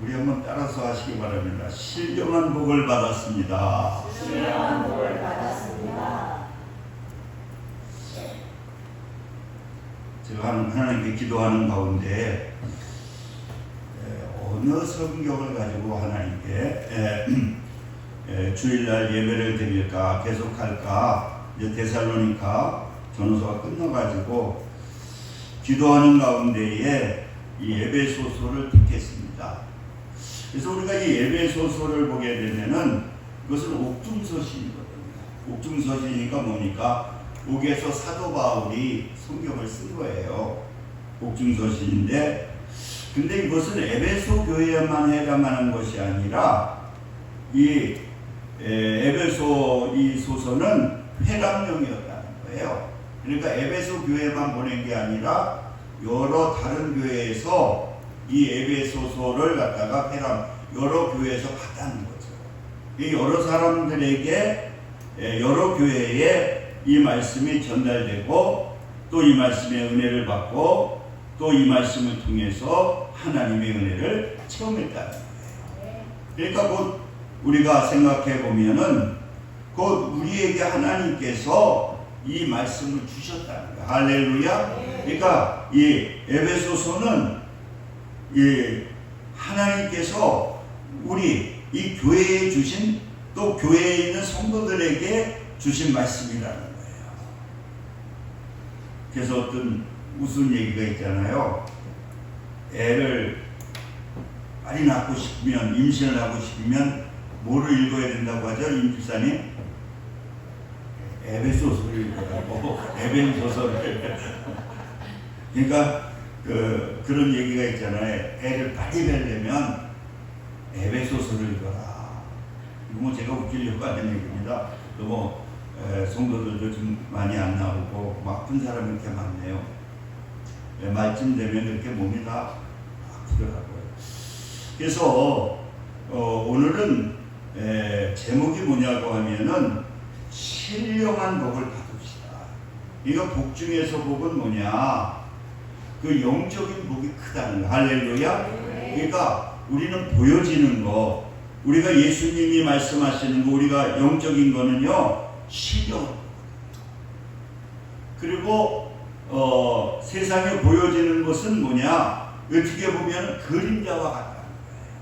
우리 한번 따라서 하시기 바랍니다. 신령한 복을 받았습니다. 신령한 복을 받았습니다. 제가 하나님께 기도하는 가운데 어느 성경을 가지고 하나님께 주일날 예배를 드릴까 계속할까, 이제 데살로니가 전서가 끝나가지고 기도하는 가운데에 이 에베소서를 듣겠습니다. 그래서 우리가 이 에베소서를 보게 되면은 이것은 옥중서신이거든요. 옥중서신이니까 뭡니까? 옥에서 사도 바울이 성경을 쓴 거예요. 옥중서신인데, 근데 이것은 에베소 교회에만 해당하는 것이 아니라 이 에베소 이 소서는 회람용이었다는 거예요. 그러니까 에베소 교회만 보낸 게 아니라 여러 다른 교회에서 이 에베소서를 갖다가 여러 교회에서 받았는 거죠. 이 여러 사람들에게 여러 교회에 이 말씀이 전달되고 또 이 말씀의 은혜를 받고 또 이 말씀을 통해서 하나님의 은혜를 체험했다는 거예요. 그러니까 곧 우리가 생각해 보면은 곧 우리에게 하나님께서 이 말씀을 주셨다는 거예요. 할렐루야. 그러니까 이 에베소서는 이 하나님께서 우리 이 교회에 주신, 또 교회에 있는 성도들에게 주신 말씀이라는 거예요. 그래서 어떤 무슨 얘기가 있잖아요. 애를 빨리 낳고 싶으면, 임신을 하고 싶으면 뭐를 읽어야 된다고 하죠, 임 집사님? 에베소서를 읽으라고. 에베소서를. 그러니까 그런 얘기가 있잖아요. 애를 빨리 뵈려면 에베소서를 읽어라. 이거 뭐 제가 웃기려고 하는 얘기입니다. 또 성도들도 좀 많이 안 나오고 아픈 사람이 이렇게 많네요. 말쯤 되면 이렇게 몸이 다 아프더라고요. 그래서 오늘은 제목이 뭐냐고 하면은 신령한 복을 받읍시다. 이거 복 중에서 복은 뭐냐? 그 영적인 복이 크다는 거. 할렐루야. 그러니까 우리는 보여지는 거, 우리가 예수님이 말씀하시는 거, 우리가 영적인 거는요 신령. 그리고 세상에 보여지는 것은 뭐냐? 어떻게 보면 그림자와 같다는 거예요.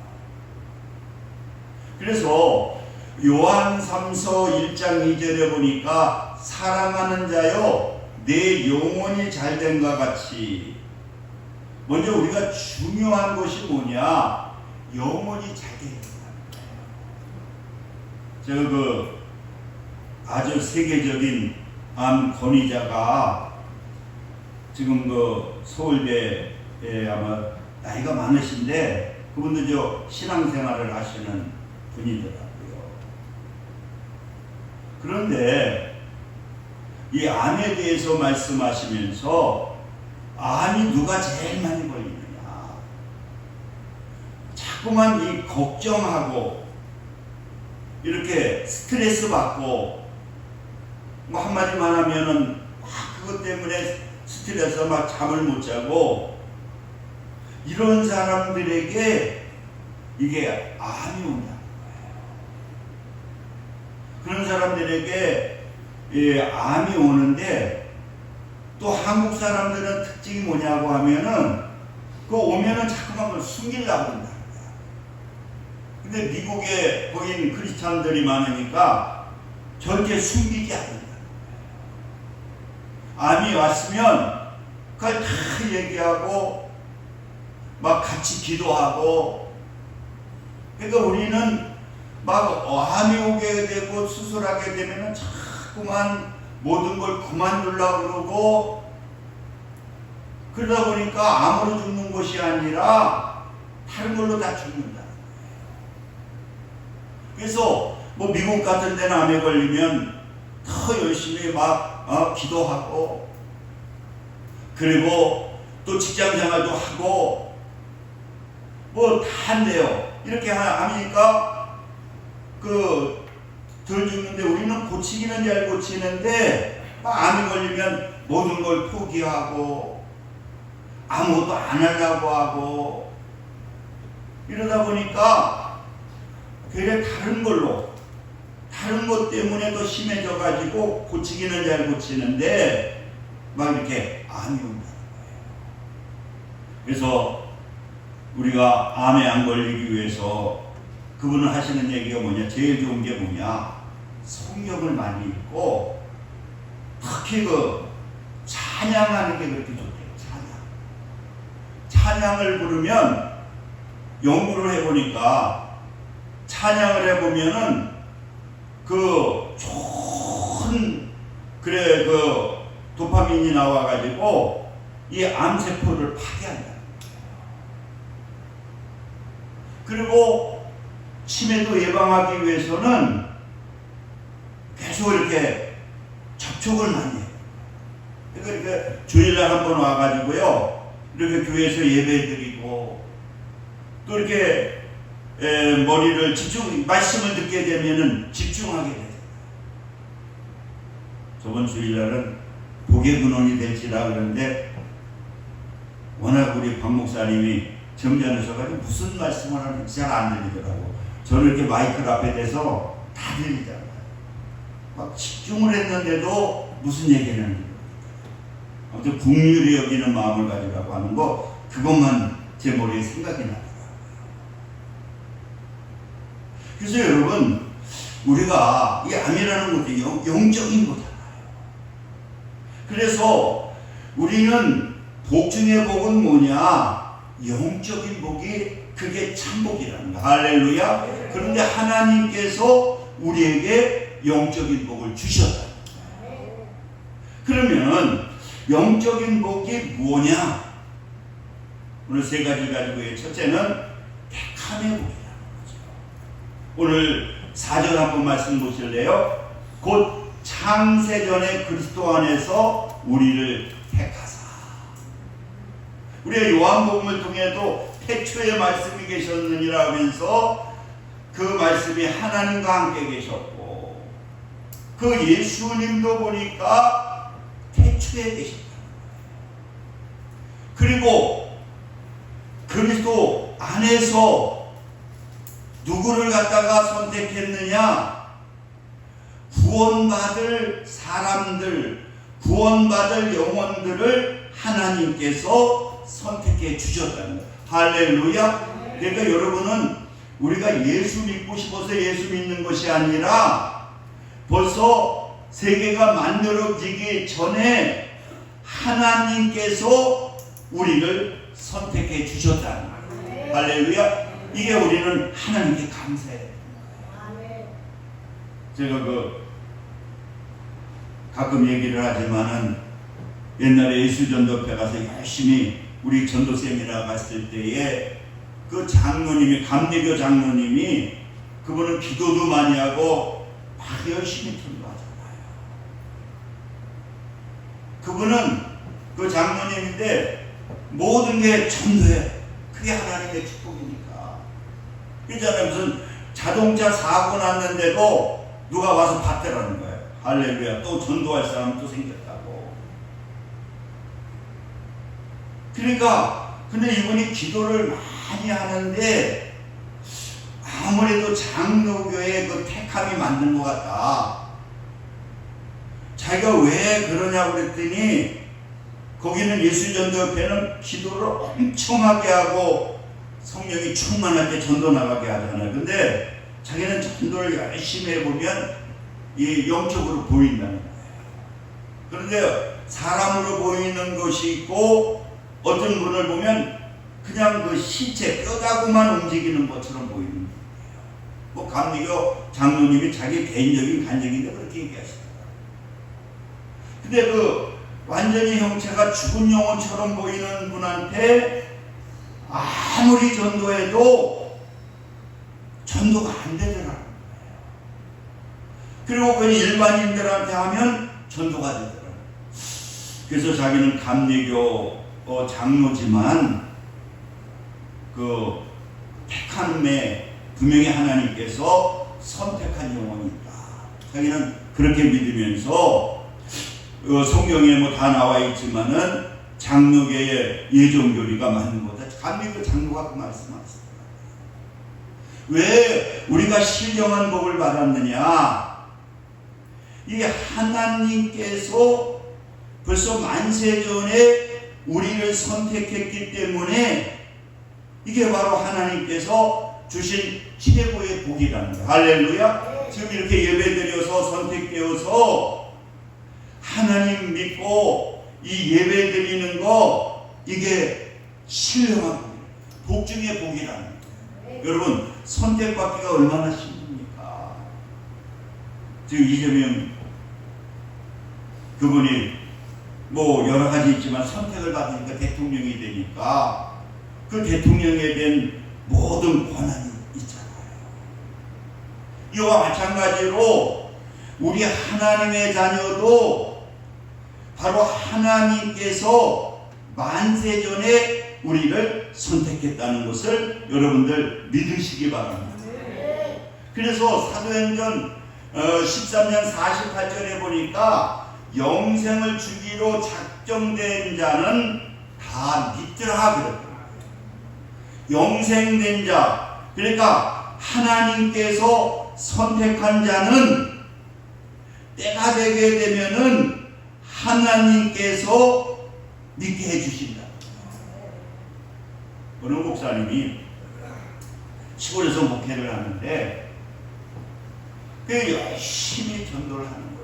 그래서 요한 3서 1장 2절에 보니까 사랑하는 자여 내 영혼이 잘된과 같이, 먼저 우리가 중요한 것이 뭐냐? 영혼이 잘 된다는 거예요. 제가 아주 세계적인 암 권위자가 지금 서울대에 아마 나이가 많으신데 그분도 저 신앙생활을 하시는 분이더라고요. 그런데 이 암에 대해서 말씀하시면서 암이 누가 제일 많이 걸리느냐, 자꾸만 이 걱정하고 이렇게 스트레스 받고, 뭐 한마디만 하면은 막 그것 때문에 스트레스 막 잠을 못 자고, 이런 사람들에게 이게 암이 온다는 거예요. 그런 사람들에게 암이 오는데, 또 한국 사람들은 특징이 뭐냐고 하면은 그 오면은 자꾸만 그걸 숨기려고 한다는 거야. 근데 미국에 거긴 크리스찬들이 많으니까 절대 숨기지 않는다는 거예요. 암이 왔으면 그걸 다 얘기하고 막 같이 기도하고. 그러니까 우리는 막 암이 오게 되고 수술하게 되면은 자꾸만 모든 걸 그만두려고 그러고, 그러다 보니까 암으로 죽는 것이 아니라 다른 걸로 다 죽는다는 거예요. 그래서 뭐 미국 같은 데는 암에 걸리면 더 열심히 막 기도하고, 그리고 또 직장 생활도 하고 뭐 다 한대요. 이렇게 하니까 덜 죽는데, 우리는 고치기는 잘 고치는데 암이 걸리면 모든 걸 포기하고 아무것도 안 하려고 하고, 이러다 보니까 되레 다른 것 때문에 더 심해져 가지고 고치기는 잘 고치는데 막 이렇게 암이 온다는 거예요. 그래서 우리가 암에 안 걸리기 위해서 그분은 하시는 얘기가 뭐냐, 제일 좋은 게 뭐냐, 성경을 많이 읽고 특히 그 찬양하는 게 그렇게 좋대요. 찬양을 부르면 연구를 해보니까 찬양을 해보면은 그 좋은 그 도파민이 나와가지고 이 암세포를 파괴한다. 그리고 치매도 예방하기 위해서는 계속 이렇게 접촉을 많이 해요. 그러니까 주일날 한번 와가지고요, 이렇게 교회에서 예배드리고 또 이렇게 머리를 말씀을 듣게 되면은 집중하게 돼요. 저번 주일날은 복의 근원이 될지라 그러는데 워낙 우리 박 목사님이 정전하셔가지고 무슨 말씀을 하는지 잘 안 들리더라고. 저는 이렇게 마이크 앞에 대서 다 들리잖아요. 막 집중을 했는데도 무슨 얘기를 하는지. 아무튼 긍휼히 여기는 마음을 가지라고 하는 거, 그것만 제 머리에 생각이 나더라고요. 그래서 여러분, 우리가 이 암이라는 것도 영적인 거잖아요. 그래서 우리는 복 중에 복은 뭐냐? 영적인 복이 그게 참복이라는 거야. 할렐루야. 그런데 하나님께서 우리에게 영적인 복을 주셨다. 그러면 영적인 복이 뭐냐? 오늘 세 가지를 가지고 해요. 첫째는 택함의 복이라는 거죠. 오늘 4절 한번 말씀 보실래요? 곧 창세전에 그리스도 안에서 우리를 택하사. 우리가 요한복음을 통해도 태초에 말씀이 계셨느니라 하면서 그 말씀이 하나님과 함께 계셨고, 그 예수님도 보니까 태초에 계셨다. 그리고 그리스도 안에서 누구를 갖다가 선택했느냐? 구원받을 사람들, 구원받을 영혼들을 하나님께서 선택해 주셨다는 거예요. 할렐루야. 그러니까 여러분은 우리가 예수 믿고 싶어서 예수 믿는 것이 아니라 벌써 세계가 만들어지기 전에 하나님께서 우리를 선택해 주셨다는 거예요. 할렐루야. 이게 우리는 하나님께 감사해요. 제가 가끔 얘기를 하지만은 옛날에 예수전도회 가서 열심히 우리 전도 세미나 갔을 때에 그 장로님이, 감리교 장로님이, 그분은 기도도 많이 하고 막 열심히 전도하잖아요. 그분은 그 장로님인데 모든 게 전도해. 그게 하나님의 축복이니까. 그잖아요. 무슨 자동차 사고 났는데도 누가 와서 봤대라는 거예요. 할렐루야. 또 전도할 사람 또 생겼다고. 그러니까 근데 이분이 기도를 많이 하는데 아무래도 장로교의 그 택함이 맞는 것 같다. 자기가 왜 그러냐고 그랬더니 거기는 예수전도협회는 기도를 엄청하게 하고 성령이 충만할 때 전도 나가게 하잖아요. 근데 자기는 전도를 열심히 해보면 이 영적으로 보인다는 거예요. 그런데 사람으로 보이는 것이 있고 어떤 분을 보면 그냥 그 신체 뼈다구만 움직이는 것처럼 보이는 거예요. 뭐 감리교 장로님이 자기 개인적인 간증인데 그렇게 얘기하시더라고요. 근데 그 완전히 형체가 죽은 영혼처럼 보이는 분한테 아무리 전도해도 전도가 안 되더라는 거예요. 그리고 그 일반인들한테 하면 전도가 되더라고요. 그래서 자기는 감리교 장로지만 그 택함에 분명히 하나님께서 선택한 영혼이 있다. 자기는 그렇게 믿으면서 성경에 뭐 다 나와 있지만은 장로계의 예정교리가 맞는 거다. 감리교 장로가 그 말씀하시더라고요. 왜 우리가 신령한 복을 받았느냐? 이게 하나님께서 벌써 만세전에 우리를 선택했기 때문에 이게 바로 하나님께서 주신 최고의 복이라는 거예요. 할렐루야. 지금 이렇게 예배드려서 선택되어서 하나님 믿고 이 예배드리는 거, 이게 신령한 복 중의 복이라는 거예요. 여러분, 선택받기가 얼마나 힘듭니까? 지금 이재명 그분이 뭐 여러 가지 있지만 선택을 받으니까 대통령이 되니까 그 대통령에 대한 모든 권한이 있잖아요. 이와 마찬가지로 우리 하나님의 자녀도 바로 하나님께서 만세전에 우리를 선택했다는 것을 여러분들 믿으시기 바랍니다. 그래서 사도행전 13장 48절에 보니까 영생을 주기로 작정된 자는 다 믿으라 그랬더라고요. 영생된 자, 그러니까 하나님께서 선택한 자는 때가 되게 되면은 하나님께서 믿게 해주신다. 어느 목사님이 시골에서 목회를 하는데 그 열심히 전도를 하는 거예요.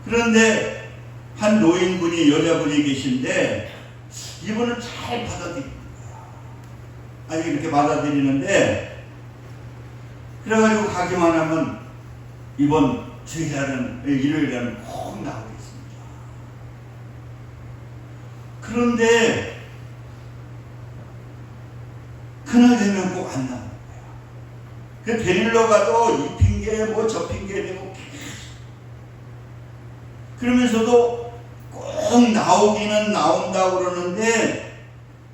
그런데 한 노인분이, 여자분이 계신데 이분은 잘 받아들이는 거야. 아니 이렇게 받아들이는데, 그래가지고 가기만 하면 이번 주일날은, 일요일날은 꼭 나오겠습니다. 그런데 그날 되면 꼭 안 나오는 거야. 그 데리러 가도 이 핑계 뭐 저 핑계 대고 그러면서도 꼭 나오기는 나온다고 그러는데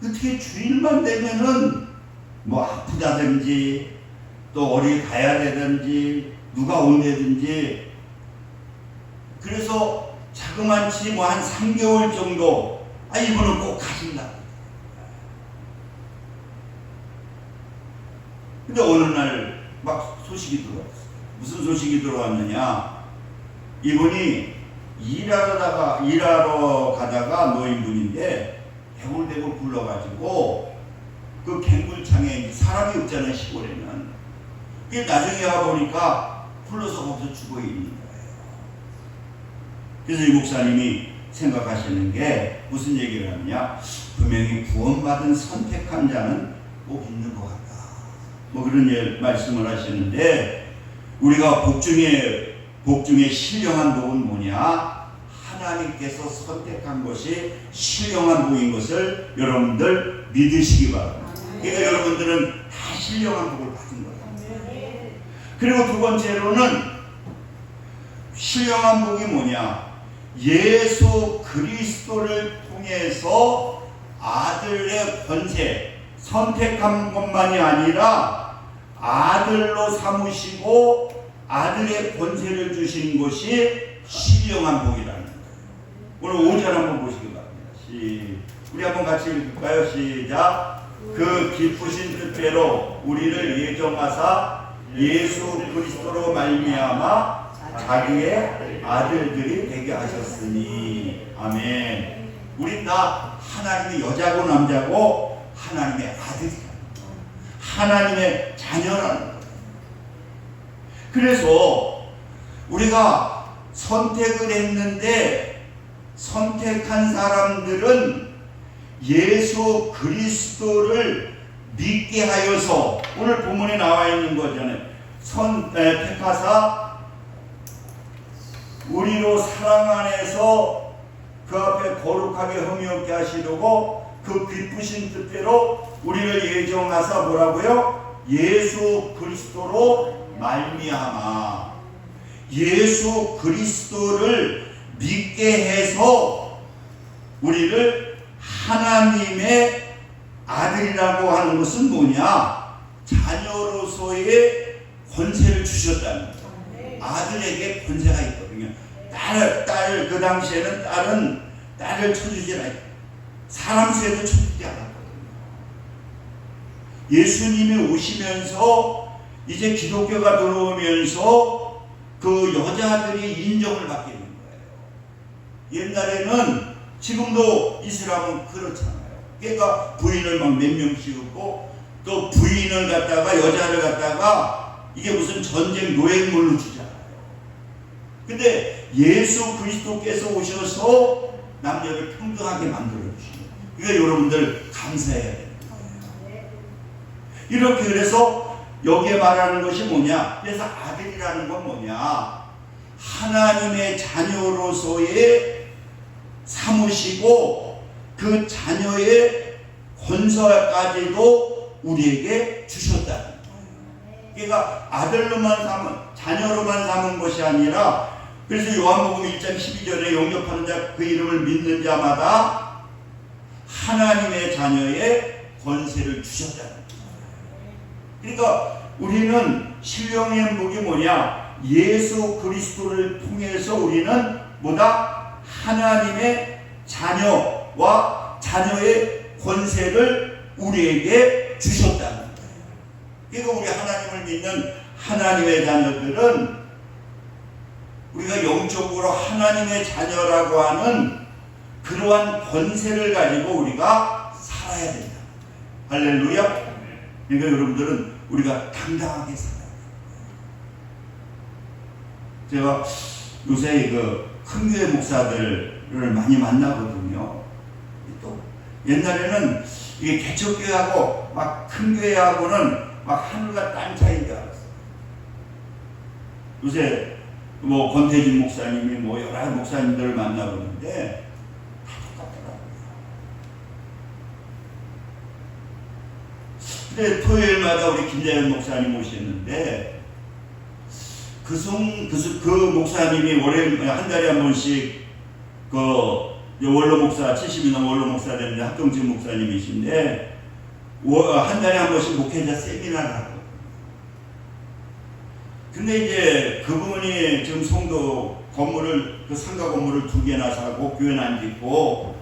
어떻게 주일만 되면은 뭐 아프다든지 또 어디 가야 되든지 누가 온다든지, 그래서 자그만치 뭐 한 3개월 정도 이분은 꼭 가신다. 근데 어느 날 막 소식이 들어왔어요. 무슨 소식이 들어왔느냐? 이분이 일하러 가다가 노인분인데 대굴대굴 굴러가지고 그 갱굴창에 사람이 없잖아요, 시골에는. 그게 나중에 와보니까 굴러서 거기서 죽어 있는 거예요. 그래서 이 목사님이 생각하시는 게 무슨 얘기를 하느냐? 분명히 구원받은 선택한 자는 꼭 있는 것 같다. 뭐 그런 말씀을 하시는데, 우리가 복 중에 신령한 복은 뭐냐? 하나님께서 선택한 것이 신령한 복인 것을 여러분들 믿으시기 바랍니다. 그러니까 여러분들은 다 신령한 복을 받은 거예요. 그리고 두 번째로는 신령한 복이 뭐냐? 예수 그리스도를 통해서 아들의 권세, 선택한 것만이 아니라 아들로 삼으시고 아들의 권세를 주신 것이 신령한 복이라는 거예요. 오늘 5절 한번 보시기 바랍니다. 우리 한번 같이 읽을까요? 시작. 그 기쁘신 뜻대로 우리를 예정하사 예수 그리스도로 말미암아 자기의 아들들이 되게 하셨으니. 아멘. 우린 다 하나님의 여자고 남자고 하나님의 아들이라는 거예요. 하나님의 자녀라는 거예요. 그래서 우리가 선택을 했는데 선택한 사람들은 예수 그리스도를 믿게 하여서, 오늘 본문에 나와 있는 거잖아요. 택하사 우리로 사랑 안에서 그 앞에 거룩하게 흠이 없게 하시려고 그 기쁘신 뜻대로 우리를 예정하사 뭐라고요? 예수 그리스도로 말미암아. 예수 그리스도를 믿게 해서 우리를 하나님의 아들이라고 하는 것은 뭐냐? 자녀로서의 권세를 주셨다는 거예요. 아들에게 권세가 있거든요. 딸, 그 당시에는 딸을 쳐주지 않았어요. 사람 수에도 쳐주지 않았거든요. 예수님이 오시면서 이제 기독교가 들어오면서 그 여자들이 인정을 받게 된 거예요. 옛날에는 지금도 이슬람은 그렇잖아요. 그러니까 부인을 막 몇 명 씌우고 또 부인을 갖다가 여자를 갖다가 이게 무슨 전쟁 노획물로 주잖아요. 근데 예수 그리스도께서 오셔서 남녀를 평등하게 만들어 주시는 거예요. 그러니까 여러분들 감사해야 돼요. 이렇게 그래서 여기에 말하는 것이 뭐냐? 그래서 아들이라는 건 뭐냐? 하나님의 자녀로서의 삼으시고 그 자녀의 권세까지도 우리에게 주셨다. 그러니까 아들로만 삼은, 자녀로만 삼은 것이 아니라, 그래서 요한복음 1장 12절에 영접하는 자 그 이름을 믿는 자마다 하나님의 자녀의 권세를 주셨다. 그러니까 우리는 신령의 행복이 뭐냐? 예수 그리스도를 통해서 우리는 뭐다? 하나님의 자녀와 자녀의 권세를 우리에게 주셨다는 거예요. 그러니까 우리 하나님을 믿는 하나님의 자녀들은 우리가 영적으로 하나님의 자녀라고 하는 그러한 권세를 가지고 우리가 살아야 된다. 할렐루야. 그러니까 여러분들은 우리가 당당하게 살아야 돼요. 제가 요새 그 큰교회 목사들을 많이 만나거든요. 또 옛날에는 이게 개척교회하고 막 큰교회하고는 막 하늘과 땅 차이인 줄 알았어요. 요새 뭐 권태진 목사님이 뭐 여러 목사님들을 만나보는데 다 똑같더라고요. 근데 토요일마다 우리 김재현 목사님 오셨는데 그 목사님이 월요일 한 달에 한 번씩 그 원로 목사 70이 넘은 원로 목사 되는데 합동진 목사님이신데 한 달에 한 번씩 목회자 세미나를 하고. 근데 이제 그분이 지금 성도 건물을 그 상가 건물을 2개나 사고 교회는 안 짓고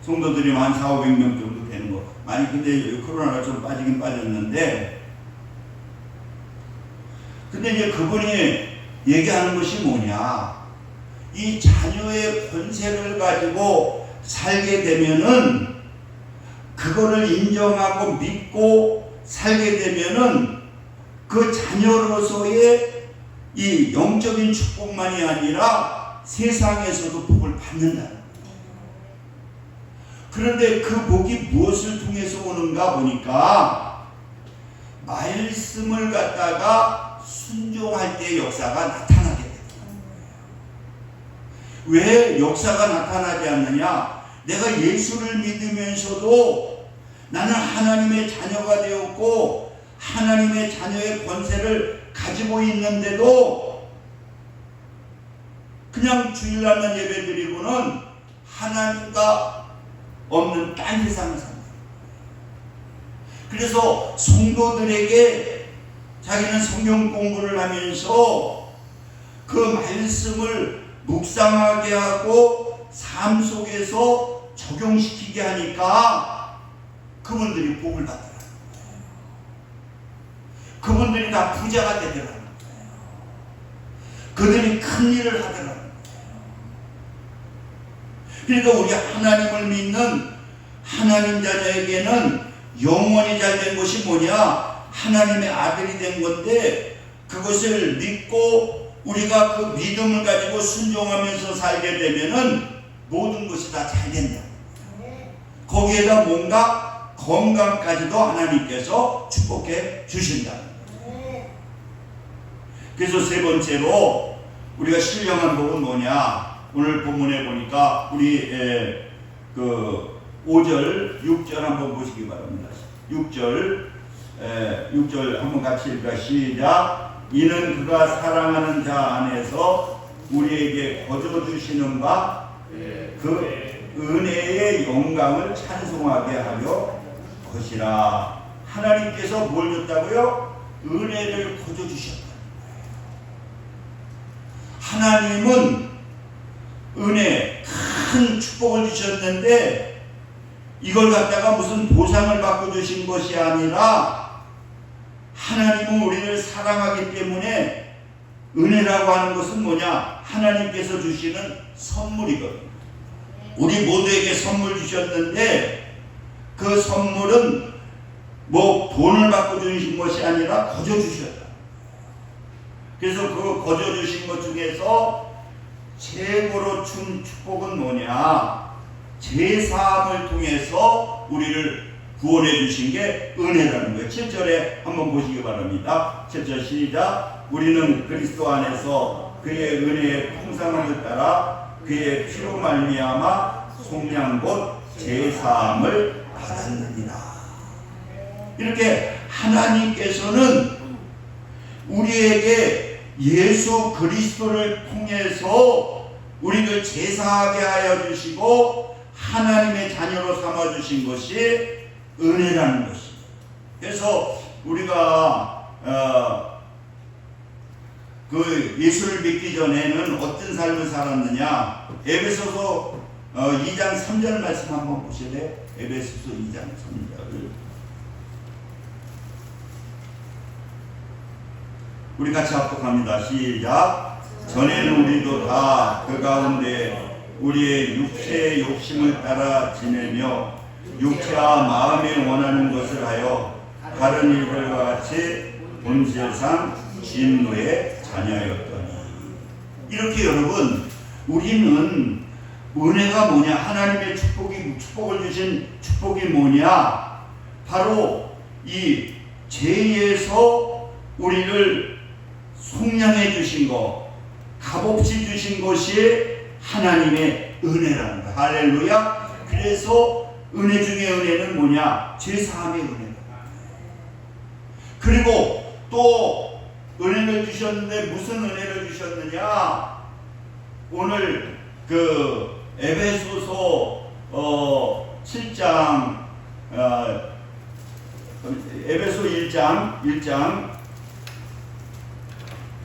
성도들이 한 400~500명 정도 되는 거. 많이 근데 코로나가 좀 빠지긴 빠졌는데 근데 이제 그분이 얘기하는 것이 뭐냐? 이 자녀의 권세를 가지고 살게 되면은 그거를 인정하고 믿고 살게 되면은 그 자녀로서의 이 영적인 축복만이 아니라 세상에서도 복을 받는다. 그런데 그 복이 무엇을 통해서 오는가 보니까 말씀을 갖다가 순종할 때 역사가 나타나게 됩니다. 왜 역사가 나타나지 않느냐? 내가 예수를 믿으면서도 나는 하나님의 자녀가 되었고 하나님의 자녀의 권세를 가지고 있는데도 그냥 주일날만 예배드리고는 하나님과 없는 딴 세상을 삽니다. 그래서 성도들에게 자기는 성경 공부를 하면서 그 말씀을 묵상하게 하고 삶 속에서 적용시키게 하니까 그분들이 복을 받더라고요. 그분들이 다 부자가 되더라고요. 그들이 큰 일을 하더라고요. 그러니까 우리 하나님을 믿는 하나님 자녀에게는 영원히 잘 된 것이 뭐냐? 하나님의 아들이 된 건데 그것을 믿고 우리가 그 믿음을 가지고 순종하면서 살게 되면은 모든 것이 다 잘 된다. 거기에다 뭔가 건강까지도 하나님께서 축복해 주신다. 그래서 세 번째로 우리가 신령한 복은 뭐냐? 오늘 본문에 보니까 우리 그 5절, 6절 한번 보시기 바랍니다. 6절 한번 같이 읽까 시작. 이는 그가 사랑하는 자 안에서 우리에게 거저 주시는 바 그 은혜의 영광을 찬송하게 하려 것이라. 하나님께서 뭘 줬다고요? 은혜를 거저 주셨다. 하나님은 은혜, 큰 축복을 주셨는데 이걸 갖다가 무슨 보상을 받고 주신 것이 아니라 하나님은 우리를 사랑하기 때문에 은혜라고 하는 것은 뭐냐? 하나님께서 주시는 선물이거든요. 우리 모두에게 선물 주셨는데 그 선물은 뭐 돈을 받고 주신 것이 아니라 거저 주셨다. 그래서 그 거저 주신 것 중에서 최고로 준 축복은 뭐냐? 제사함을 통해서 우리를 구원해 주신 게 은혜라는 거예요. 7절에 한번 보시기 바랍니다. 7절 시작. 우리는 그리스도 안에서 그의 은혜의 풍성함을 따라 그의 피로 말미암아 속량 곧 제사함을 받았느니라. 이렇게 하나님께서는 우리에게 예수 그리스도를 통해서 우리를 제사하게 하여 주시고 하나님의 자녀로 삼아 주신 것이 은혜라는 것입니다. 그래서 우리가 그 예수를 믿기 전에는 어떤 삶을 살았느냐? 에베소서 2장 3절 말씀 한번 보실래요? 에베소서 2장 3절. 우리 같이 합독합니다. 시작. 전에는 우리도 다 그 가운데 우리의 육체의 욕심을 따라 지내며 육체와 마음이 원하는 것을 하여 다른 일들과 같이 본질상 진노의 자녀였더니. 이렇게 여러분, 우리는 은혜가 뭐냐? 하나님의 축복을 주신 축복이 뭐냐? 바로 이 죄에서 우리를 속량해 주신 것, 값없이 주신 것이 하나님의 은혜라는 거야. 할렐루야. 그래서 은혜 중에 은혜는 뭐냐? 죄사함의 은혜다. 그리고 또 은혜를 주셨는데 무슨 은혜를 주셨느냐? 오늘 그 에베소서 7장 에베소 1장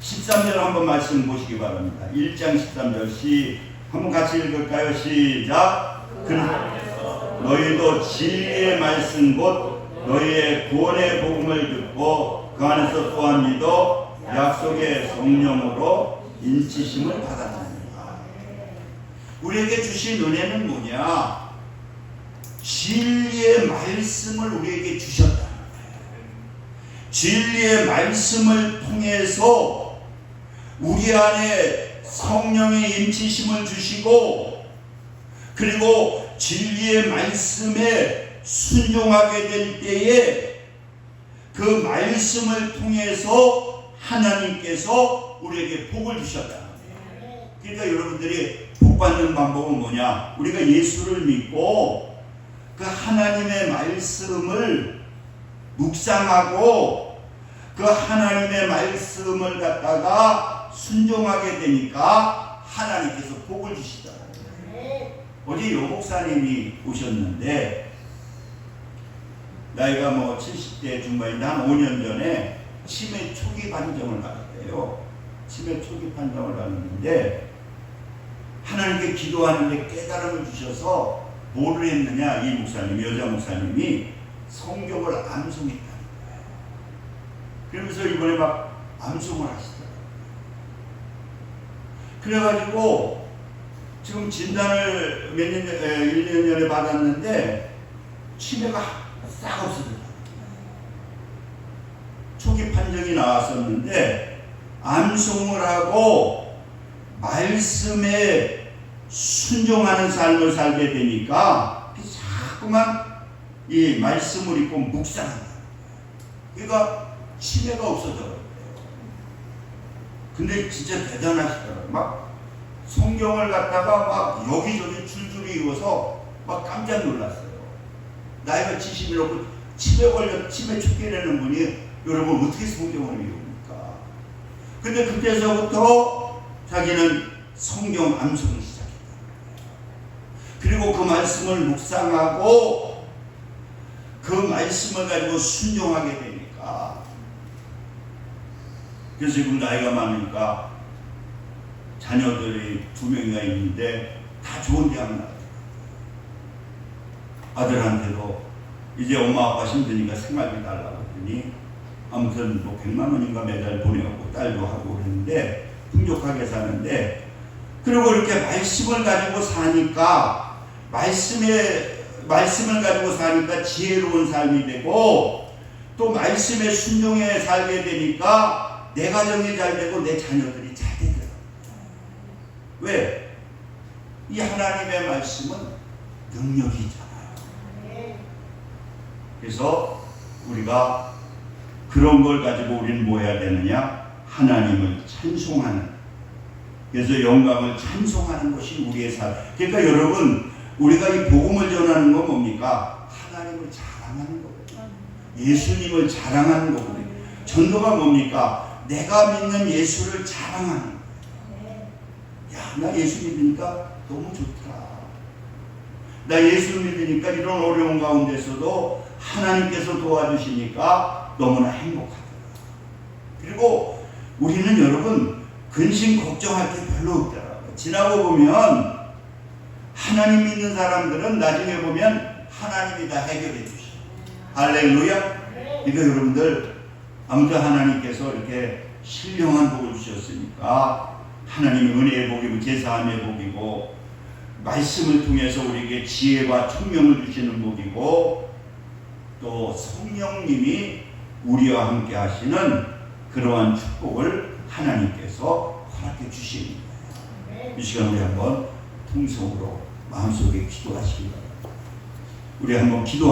13절 한번 말씀 보시기 바랍니다. 1장 13절 한번 같이 읽을까요? 시작. 너희도 진리의 말씀 곧 너희의 구원의 복음을 듣고 그 안에서 또한 믿어 약속의 성령으로 인치심을 받았느니라. 우리에게 주신 은혜는 뭐냐? 진리의 말씀을 우리에게 주셨다. 진리의 말씀을 통해서 우리 안에 성령의 임치심을 주시고, 그리고 진리의 말씀에 순종하게 될 때에 그 말씀을 통해서 하나님께서 우리에게 복을 주셨다. 그러니까 여러분들이 복 받는 방법은 뭐냐? 우리가 예수를 믿고 그 하나님의 말씀을 묵상하고 그 하나님의 말씀을 갖다가 순종하게 되니까 하나님께서 복을 주시더라고요. 어제 요 목사님이 오셨는데 나이가 뭐 70대 중반인데 한 5년 전에 치매 초기 판정을 받았대요. 치매 초기 판정을 받았는데 하나님께 기도하는데 깨달음을 주셔서 뭐를 했느냐? 이 목사님, 여자 목사님이 성경을 암송했다는 거예요. 그러면서 이번에 막 암송을 하시더라고요. 그래가지고 지금 진단을 1년 전에 받았는데 치매가 싹 없어졌어요. 초기 판정이 나왔었는데 암송을 하고 말씀에 순종하는 삶을 살게 되니까 자꾸만 이 말씀을 읽고 묵상한다. 그러니까 치매가 없어져요. 근데 진짜 대단하시더라고요. 막 성경을 갖다가 막 여기저기 줄줄이 읽어서 막 깜짝 놀랐어요. 나이가 70이 넘고 치매 초기라는 분이 여러분 어떻게 성경을 읽습니까? 근데 그때서부터 자기는 성경 암송을 시작했다. 그리고 그 말씀을 묵상하고 그 말씀을 가지고 순종하게 되니까, 그래서 지금 나이가 많으니까 자녀들이 2명이나 있는데 다 좋은 대학 나왔어요. 아들한테도 이제 엄마 아빠 힘드니까 생활비 달라고 했더니 아무튼 뭐 100만 원인가 매달 보내고 딸도 하고 그랬는데 풍족하게 사는데, 그리고 이렇게 말씀을 가지고 사니까 말씀을 가지고 사니까 지혜로운 삶이 되고, 또 말씀에 순종해 살게 되니까 내 가정이 잘 되고 내 자녀들이 잘 되더라고요. 왜? 이 하나님의 말씀은 능력이잖아요. 그래서 우리가 그런 걸 가지고 우리는 뭐 해야 되느냐? 하나님을 찬송하는, 그래서 영광을 찬송하는 것이 우리의 삶. 그러니까 여러분, 우리가 이 복음을 전하는 건 뭡니까? 하나님을 자랑하는 거거든요. 예수님을 자랑하는 거거든요. 전도가 뭡니까? 내가 믿는 예수를 자랑하는 거예요. 야, 나 예수 믿으니까 너무 좋더라. 나 예수 믿으니까 이런 어려운 가운데서도 하나님께서 도와주시니까 너무나 행복하더라. 그리고 우리는 여러분 근심 걱정할 게 별로 없더라고요. 지나고 보면 하나님 믿는 사람들은 나중에 보면 하나님이 다 해결해 주셔. 할렐루야. 그러니까 여러분들 아무튼 하나님께서 이렇게 신령한 복을 주셨으니까 하나님의 은혜의 복이고 제사함의 복이고, 말씀을 통해서 우리에게 지혜와 총명을 주시는 복이고, 또 성령님이 우리와 함께 하시는 그러한 축복을 하나님께서 허락해 주시는 거예요. 이 시간 우리 한번 통성으로 마음속에 기도하시기 바랍니다. 우리 한번 기도하겠습니다.